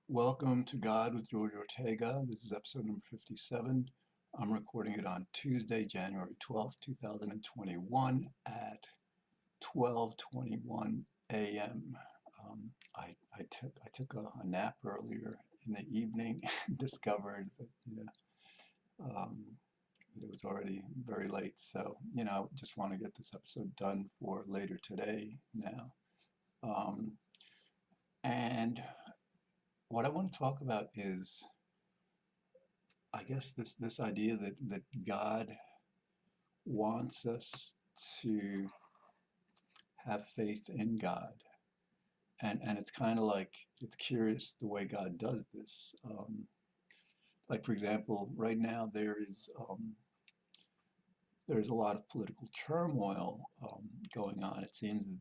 Welcome to God with George Ortega. This is episode number 57. I'm recording it on Tuesday, January 12th, 2021 at 12:21 a.m. I took a nap earlier in the evening and discovered um, that it was already very late. So, I just want to get this episode done for later today now. Um, and what I want to talk about is I guess this idea that God wants us to have faith in God, and it's kind of like it's curious the way God does this. Like for example, right now there's a lot of political turmoil going on. It seems that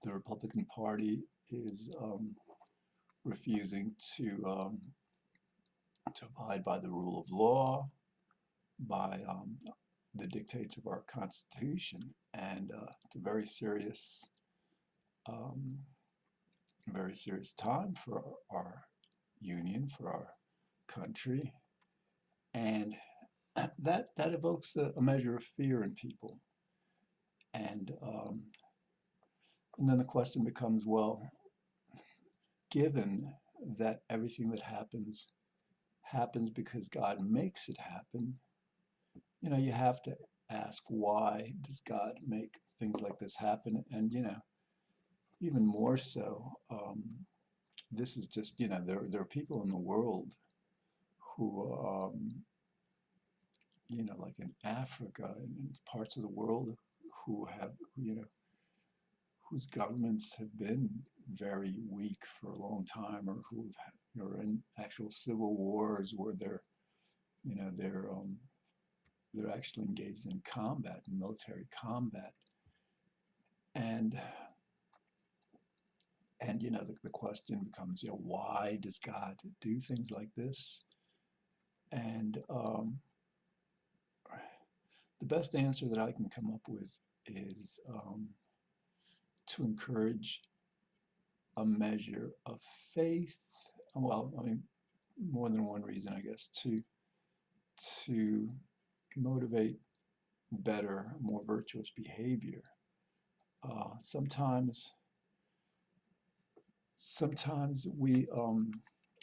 the Republican Party is refusing to abide by the rule of law, by the dictates of our Constitution, and it's a um, very serious time for our union, for our country, and that evokes a measure of fear in people, and um, and then the question becomes, well, given that everything that happens because God makes it happen, you have to ask, why does God make things like this happen? And even more so, this is just, there are people in the world who, like in Africa and in parts of the world who have, whose governments have been very weak for a long time, or who are in actual civil wars where you know, they're, um, they're actually engaged in combat, in military combat. And, the question becomes, why does God do things like this? And the best answer that I can come up with is to encourage a measure of faith. Well, I mean, more than one reason, I guess, to motivate better, more virtuous behavior. Sometimes we,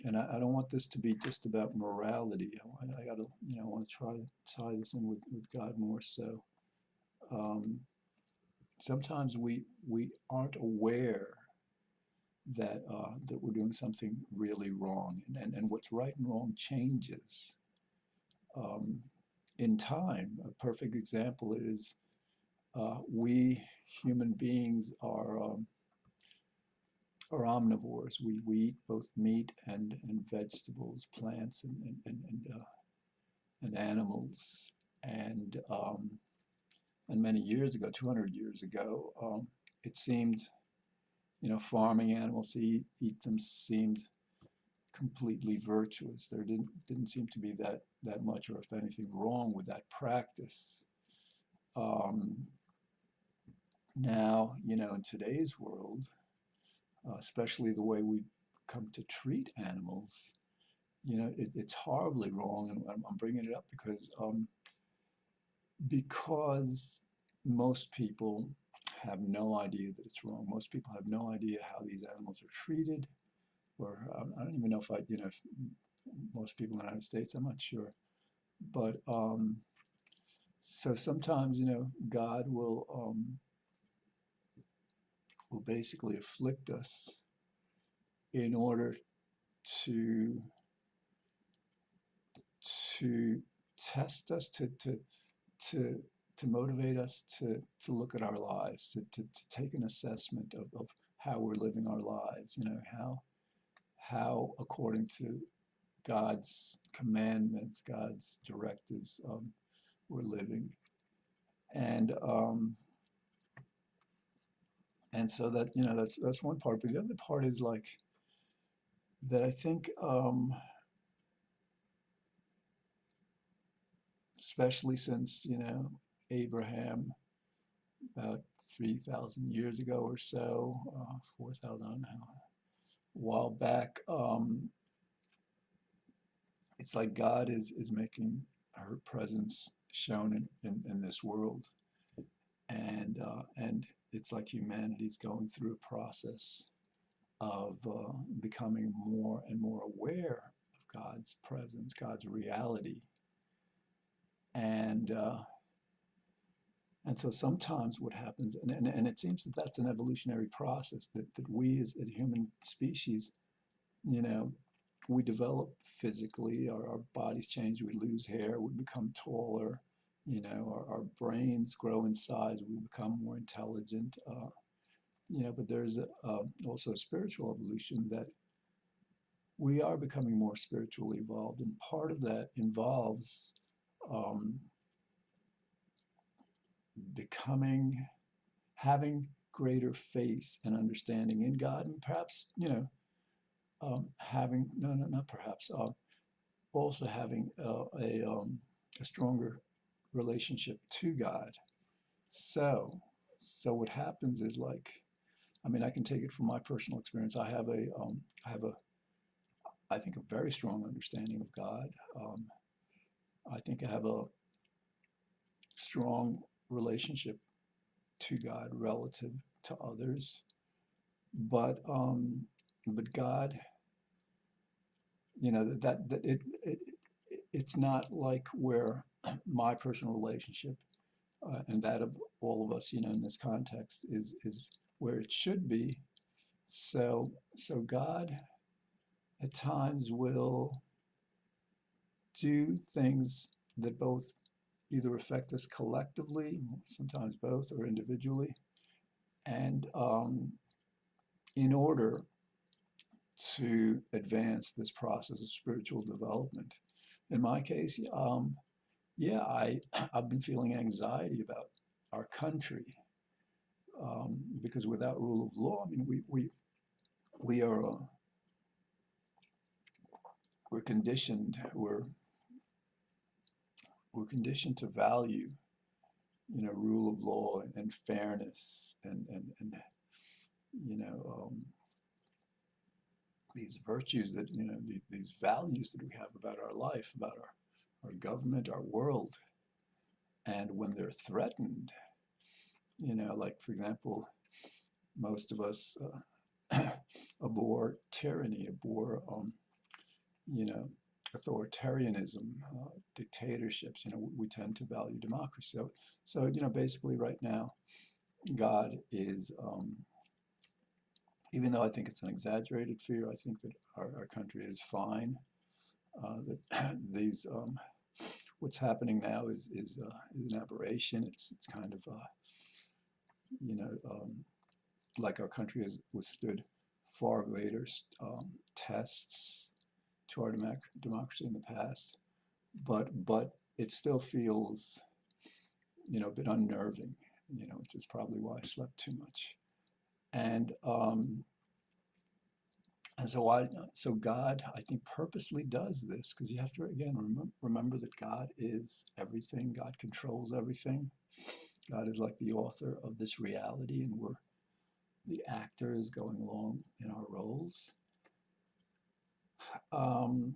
and I don't want this to be just about morality. I gotta, I want to try to tie this in with God more so. Um, Sometimes we aren't aware that we're doing something really wrong, and what's right and wrong changes um, in time. A perfect example is we human beings are omnivores. We eat both meat and vegetables, plants and animals. And many years ago, 200 years ago, it seemed, farming animals to eat them seemed completely virtuous. There didn't seem to be that much, or if anything, wrong with that practice. Um, Now, in today's world, especially the way we come to treat animals, it's horribly wrong, and I'm bringing it up because most people have no idea that it's wrong. Most people have no idea how these animals are treated, or I don't even know if most people in the United States, I'm not sure. But so sometimes, God will basically afflict us in order to to test us, to to motivate us to look at our lives, to take an assessment of how we're living our lives, how according to God's commandments, God's directives, we're living. And and so that, that's one part. But the other part is like that I think, especially since, Abraham, about 3,000 years ago or so, 4,000, I don't know, a while back, it's like God is making her presence shown in this world, and it's like humanity's going through a process of becoming more and more aware of God's presence, God's reality, and uh, and so sometimes what happens, and it seems that that's an evolutionary process that we as a human species, you know, we develop physically, our bodies change, we lose hair, we become taller, our brains grow in size, we become more intelligent, but there's also a spiritual evolution that we are becoming more spiritually evolved. And part of that involves um, becoming, having greater faith and understanding in God, and perhaps, having, no, no, not perhaps, also having a stronger relationship to God. So, so what happens is like, I mean, I can take it from my personal experience. I have a, I think a very strong understanding of God. I think I have a strong relationship to God relative to others, but um, but God, that it's not like where my personal relationship and that of all of us, in this context is where it should be. So God at times will do things that both either affect us collectively, sometimes both, or individually, and in order to advance this process of spiritual development. In my case, yeah, I've been feeling anxiety about our country because without rule of law, I mean, we are we're conditioned we're conditioned to value rule of law and fairness and these virtues that these values that we have about our life, about our government, our world, and when they're threatened, like for example, most of us abhor tyranny, abhor you know authoritarianism, dictatorships. We tend to value democracy. So basically, right now, God is. Even though I think it's an exaggerated fear, I think that our country is fine. That these what's happening now is an aberration. It's kind of you know like our country has withstood far greater tests to our democracy in the past, but it still feels a bit unnerving. Which is probably why I slept too much. And so God, I think, purposely does this because you have to again remember that God is everything. God controls everything. God is like the author of this reality, and we're the actors going along in our roles. Um,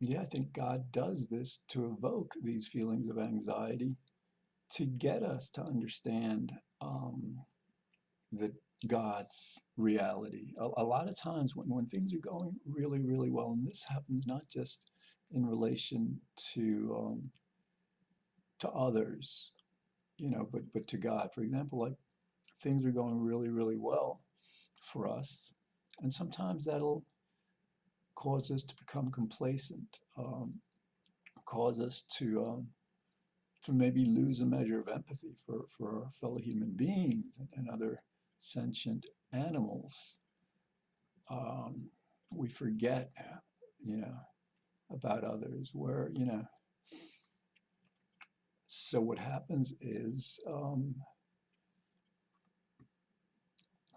yeah, I think God does this to evoke these feelings of anxiety to get us to understand that God's reality. A lot of times when things are going really, really well, and this happens not just in relation to others, but to God. For example, like things are going really, really well for us, and sometimes that'll cause us to become complacent, cause us to maybe lose a measure of empathy for our fellow human beings and other sentient animals. We forget, you know, about others. So what happens is,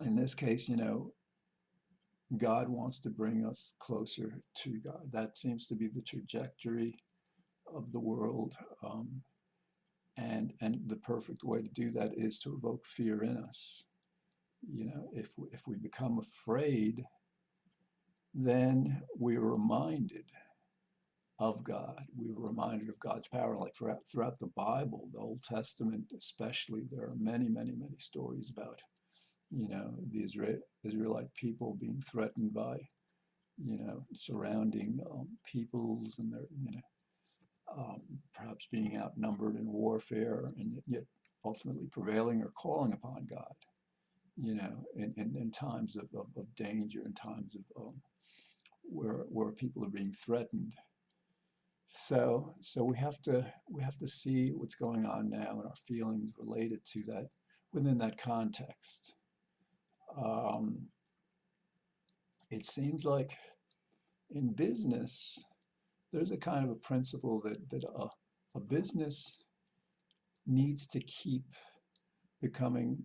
in this case, God wants to bring us closer to God. That seems to be the trajectory of the world. And the perfect way to do that is to evoke fear in us. If we become afraid, then we're reminded of God. We were reminded of God's power, like throughout the Bible, the Old Testament especially. There are many, many, many stories about, the Israelite people being threatened by, surrounding peoples, and they're, perhaps being outnumbered in warfare, and yet ultimately prevailing or calling upon God, in times of danger, in times of where people are being threatened. So we have to see what's going on now and our feelings related to that within that context. Um, it seems like in business, there's a kind of a principle that a business needs to keep becoming,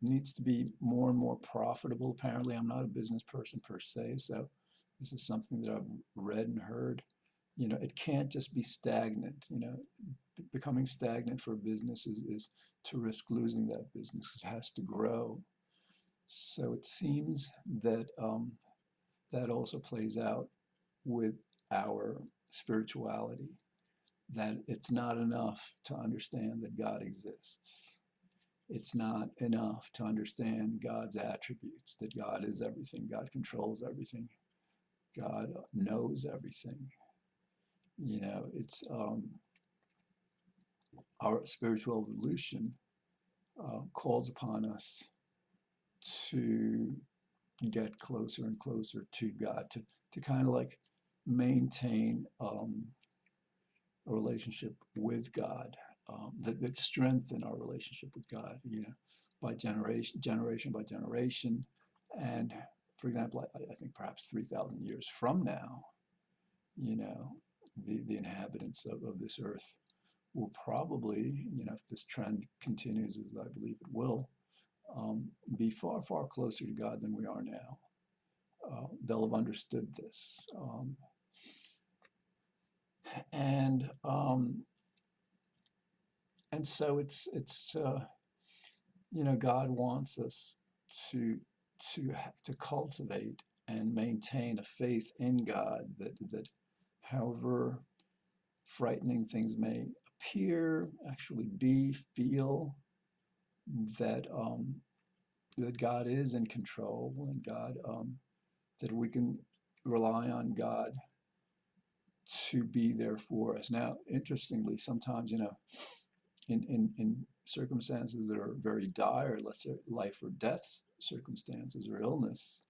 needs to be more and more profitable. Apparently, I'm not a business person per se, so this is something that I've read and heard. It can't just be stagnant. Becoming stagnant for a business is to risk losing that business. It has to grow. So it seems that that also plays out with our spirituality, that it's not enough to understand that God exists. It's not enough to understand God's attributes, that God is everything, God controls everything, God knows everything. It's our spiritual evolution calls upon us to get closer and closer to God, to kind of like maintain a relationship with God, that strengthen our relationship with God, by generation by generation. And for example, I think perhaps 3,000 years from now, you know, the inhabitants of this earth will probably, if this trend continues as I believe it will, be far, far closer to God than we are now. They'll have understood this. And and so God wants us to to cultivate and maintain a faith in God, that however frightening things may appear, actually be, feel, that that God is in control, and God, that we can rely on God to be there for us. Now, interestingly, sometimes, in circumstances that are very dire, let's say life or death circumstances or illness,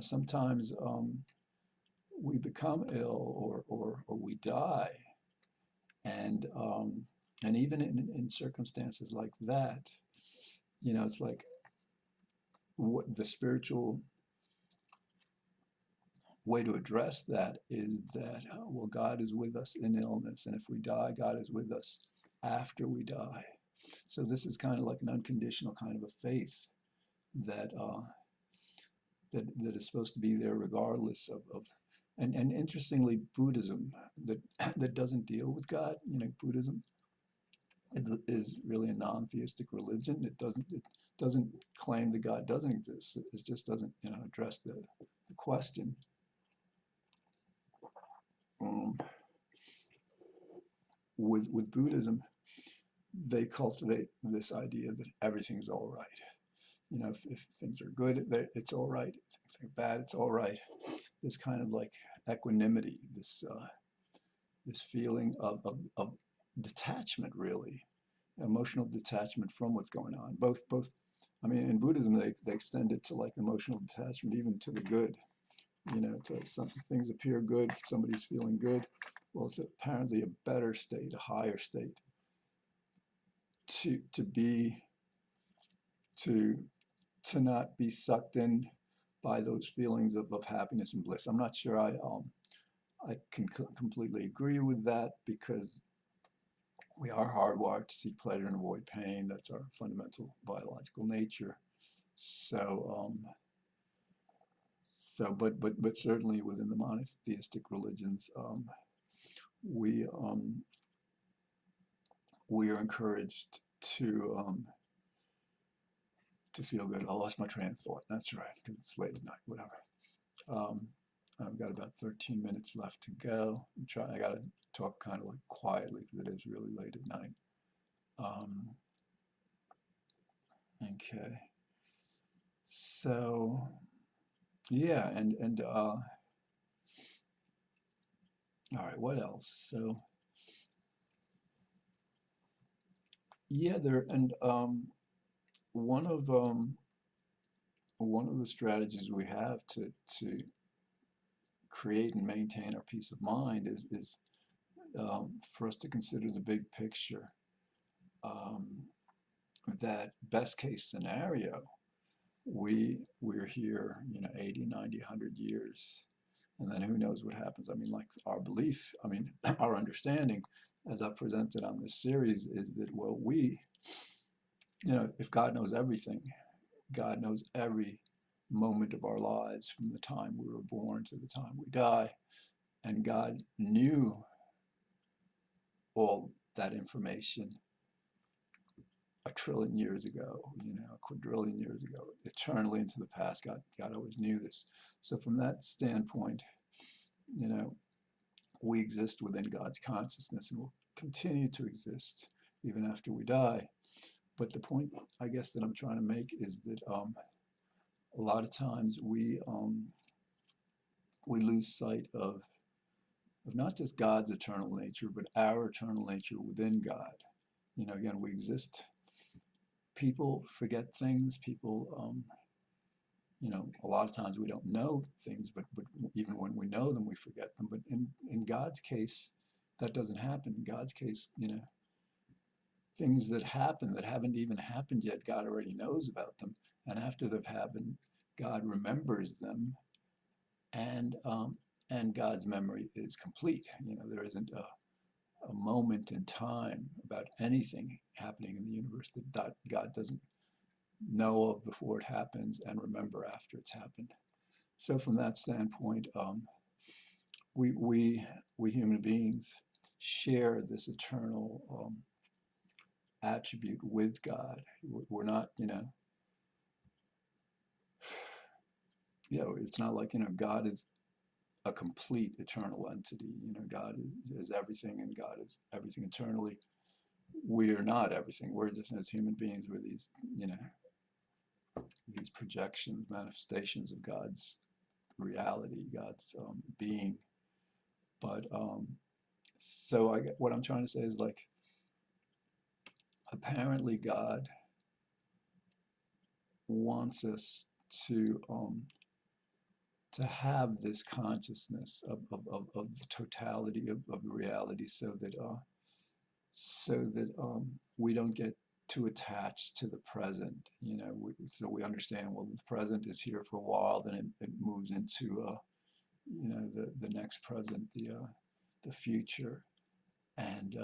sometimes we become ill, or we die. And even in circumstances like that, it's like what the spiritual way to address that is that, well, God is with us in illness, and if we die, God is with us after we die. So this is kind of like an unconditional kind of a faith that that is supposed to be there regardless of and interestingly, Buddhism, that that doesn't deal with God. Buddhism is really a non-theistic religion. It doesn't claim that God doesn't exist. It just doesn't address the question. Um, with Buddhism, they cultivate this idea that everything's all right. If things are good, it's all right. If things are bad, it's all right. This kind of like equanimity, this feeling of detachment, really, emotional detachment from what's going on. Both. I mean, in Buddhism, they extend it to like emotional detachment, even to the good. To some things appear good, somebody's feeling good. Well, it's apparently a better state, a higher state, to be to to not be sucked in by those feelings of happiness and bliss. I'm not sure I can completely agree with that, because we are hardwired to seek pleasure and avoid pain. That's our fundamental biological nature. So but certainly within the monotheistic religions, we we are encouraged to feel good. I lost my train of thought. That's right, because it's late at night. Whatever. Um, I've got about 13 minutes left to go. I got to talk kind of like quietly because it is really late at night. Um, okay. So, yeah, and all right, what else? So, yeah, there and one of um, one of the strategies we have to create and maintain our peace of mind is for us to consider the big picture. Um, that best case scenario, we're here, 80, 90, 100 years, and then who knows what happens. I mean, like our belief, I mean, our understanding, as I presented on this series, is that, well, if God knows everything, God knows every moment of our lives from the time we were born to the time we die, and God knew all that information a trillion years ago, a quadrillion years ago, eternally into the past. God always knew this. So from that standpoint, you know, we exist within God's consciousness and will continue to exist even after we die. But the point, I guess, that I'm trying to make is that a lot of times we lose sight of not just God's eternal nature, but our eternal nature within God. Again, we exist. People forget things. People, a lot of times we don't know things, but even when we know them, we forget them. But in God's case, that doesn't happen. In God's case, things that happen that haven't even happened yet, God already knows about them. And after they've happened, God remembers them, and God's memory is complete. There isn't a moment in time about anything happening in the universe that God doesn't know of before it happens and remember after it's happened. So from that standpoint, we human beings share this eternal attribute with God. We're not, it's not like, God is a complete eternal entity. God is everything, and God is everything eternally. We are not everything. We're just, as human beings, we're these projections, manifestations of God's reality, God's being. But what I'm trying to say is, like, apparently God wants us to have this consciousness of the totality of reality, so that we don't get too attached to the present. So we understand, well, the present is here for a while, then it moves into the next present, the future, and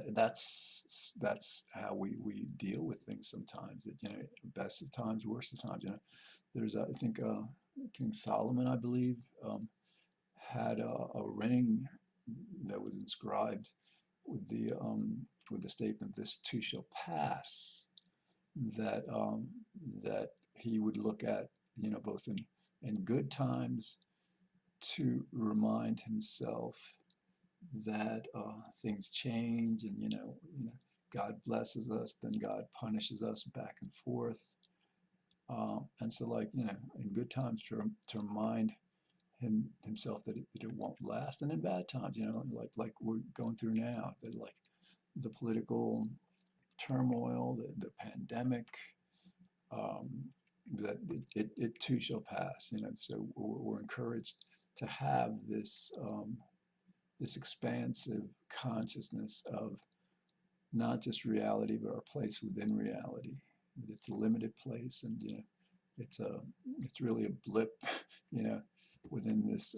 that's how we deal with things sometimes. That, best of times, worst of times. There's I think King Solomon, I believe, had a ring that was inscribed with the statement, "This too shall pass." That that he would look at, both in good times, to remind himself that things change, and God blesses us, then God punishes us, back and forth. And so, like, in good times, to remind himself that it won't last, and in bad times, like we're going through now, that, like, the political turmoil, the pandemic, um, that it too shall pass. So we're encouraged to have this expansive consciousness of not just reality, but our place within reality. It's a limited place, and it's really a blip, within this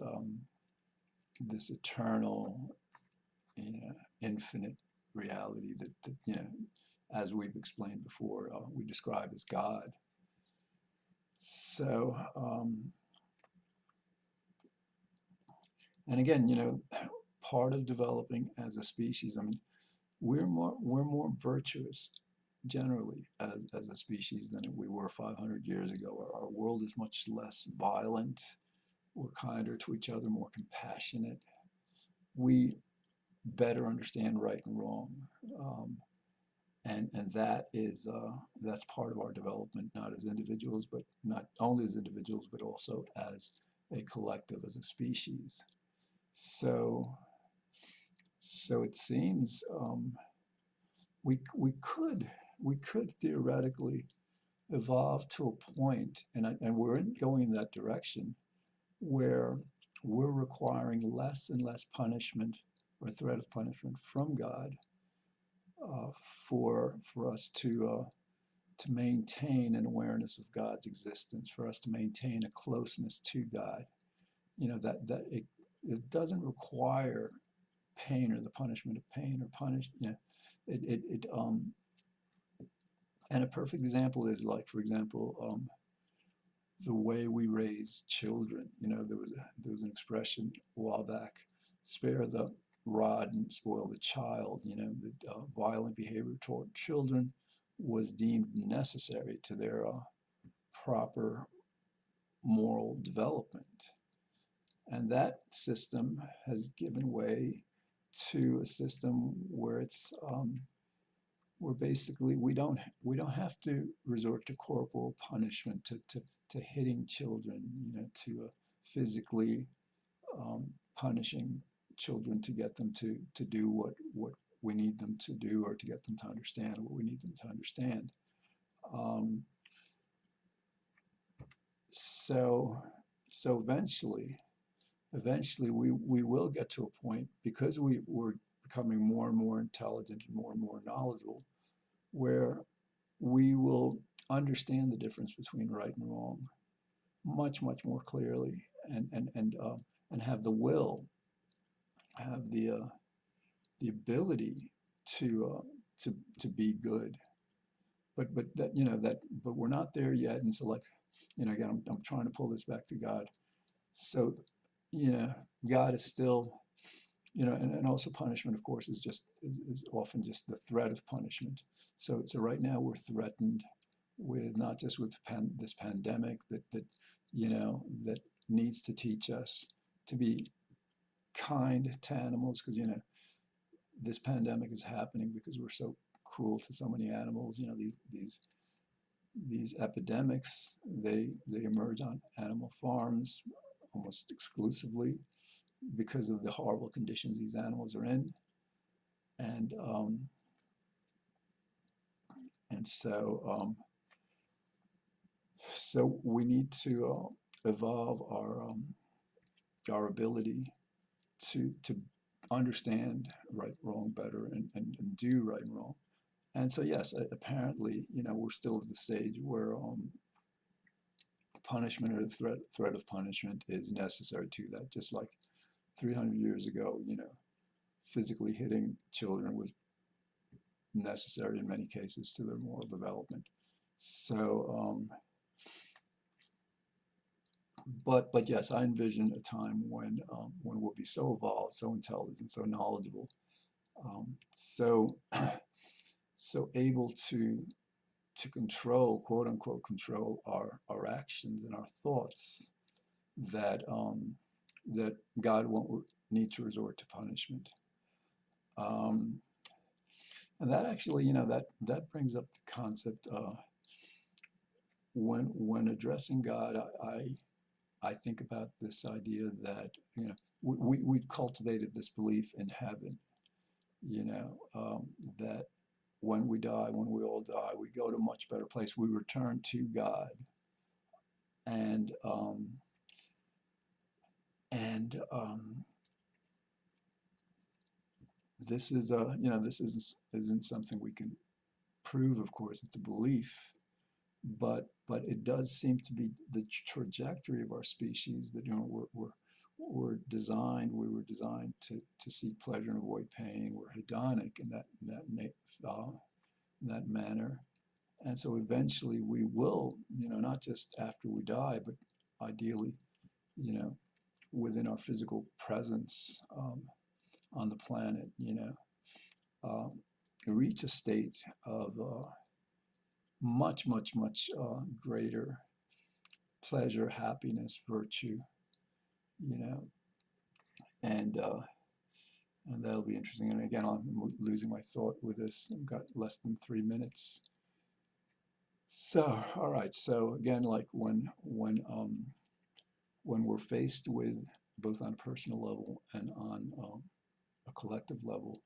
eternal, infinite reality that as we've explained before, we describe as God. So, and again, part of developing as a species, I mean, we're more virtuous generally as a species than we were 500 years ago. Our world is much less violent. We're kinder to each other, more compassionate. We better understand right and wrong. Um, and that is that's part of our development, not as individuals, but not only as individuals, but also as a collective, as a species. So, so it seems we could theoretically evolve to a point, and we're going in that direction where we're requiring less and less punishment or threat of punishment from God for us to maintain an awareness of God's existence, for us to maintain a closeness to God. You know that it doesn't require pain or the punishment of pain or punish. You know, it and a perfect example is like, for example, the way we raise children. You know, there was an expression a while back: spare the rod and spoil the child. You know, the violent behavior toward children was deemed necessary to their proper moral development. And that system has given way to a system where it's where basically we don't have to resort to corporal punishment, to hitting children, you know, to physically punishing children to get them to do what we need them to do, or to get them to understand what we need them to understand. Um, so so eventually we will get to a point, because we're becoming more and more intelligent and more knowledgeable, where we will understand the difference between right and wrong much more clearly, and have the will, have the ability to to be good. But that, you know, that, but we're not there yet. And so, like, you know, again, I'm trying to pull this back to God. So, you know, God is still, you know, and also punishment, of course, is just is often just the threat of punishment. So right now we're threatened with, not just with this pandemic that you know, that needs to teach us to be kind to animals, because, you know, this pandemic is happening because we're so cruel to so many animals. You know, these epidemics, they emerge on animal farms almost exclusively because of the horrible conditions these animals are in. And and so so we need to evolve our ability to understand right wrong better, and do right and wrong. And so, yes, apparently, you know, we're still at the stage where punishment, or the threat of punishment, is necessary to that. Just like 300 years ago, you know, physically hitting children was necessary in many cases to their moral development. So, but yes, I envision a time when we'll be so evolved, so intelligent, so knowledgeable, so so able to control, quote unquote, control our actions and our thoughts, that that God won't need to resort to punishment. Um, and that actually, you know, that brings up the concept, when addressing God, I think about this idea that, you know, we've cultivated this belief in heaven, you know, that when we die, when we all die, we go to a much better place. We return to God, and and this is you know, this isn't something we can prove. Of course, it's a belief, but it does seem to be the trajectory of our species, that, you know, we were designed to seek pleasure and avoid pain. We're hedonic in that manner. And so eventually we will, you know, not just after we die, but ideally, you know, within our physical presence on the planet, you know, reach a state of much, much, much greater pleasure, happiness, virtue, you know, and uh, and that'll be interesting. And again, I'm losing my thought with this. I've got less than 3 minutes. So, all right. So again, like when we're faced with both on a personal level and on a collective level,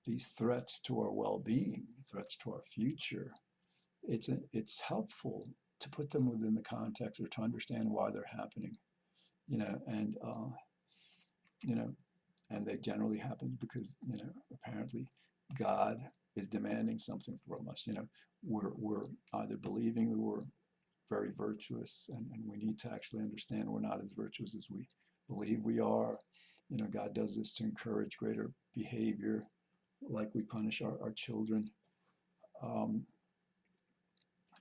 these threats to our well-being, threats to our future, it's helpful to put them within the context or to understand why they're happening, you know, you know, and they generally happen because, apparently God is demanding something from us. We're either believing that we're very virtuous, and we need to actually understand we're not as virtuous as we believe we are. God does this to encourage greater behavior, like we punish our children. Um,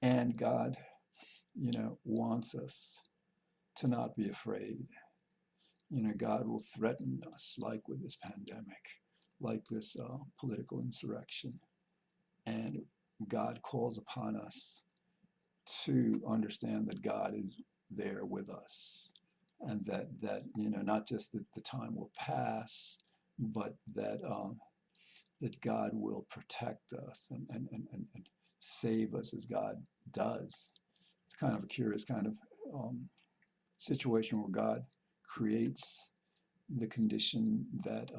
and God, wants us to not be afraid. God will threaten us, like with this pandemic, like this political insurrection. And God calls upon us to understand that God is there with us, and that not just that the time will pass, but that God will protect us and save us as God does. It's kind of a curious kind of situation where God creates the condition that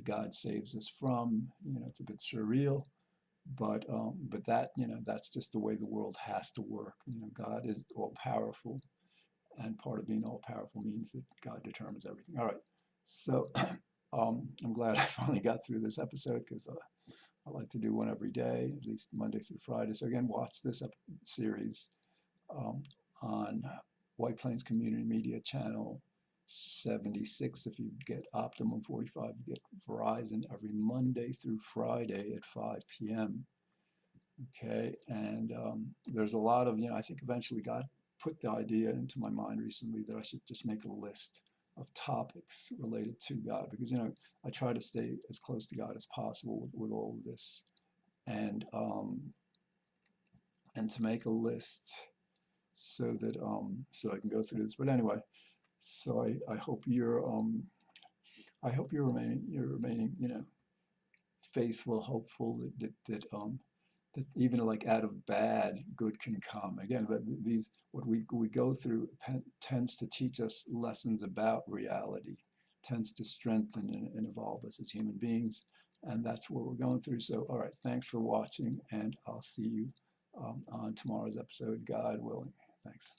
God saves us from. It's a bit surreal, but that's just the way the world has to work. God is all powerful, and part of being all powerful means that God determines everything. All right, so I'm glad I finally got through this episode, because I like to do one every day, at least Monday through Friday. So again, watch this series um, on White Plains Community Media Channel 76. If you get Optimum 45, you get Verizon every Monday through Friday at 5 p.m. Okay, and there's a lot of, I think eventually God put the idea into my mind recently that I should just make a list of topics related to God, because, I try to stay as close to God as possible with all of this, and to make a list so I can go through this. But anyway, so I hope you're remaining, faithful, hopeful that even like out of bad, good can come. Again, these what we go through tends to teach us lessons about reality, tends to strengthen and evolve us as human beings, and that's what we're going through. So, all right, thanks for watching, and I'll see you on tomorrow's episode, God willing. Thanks.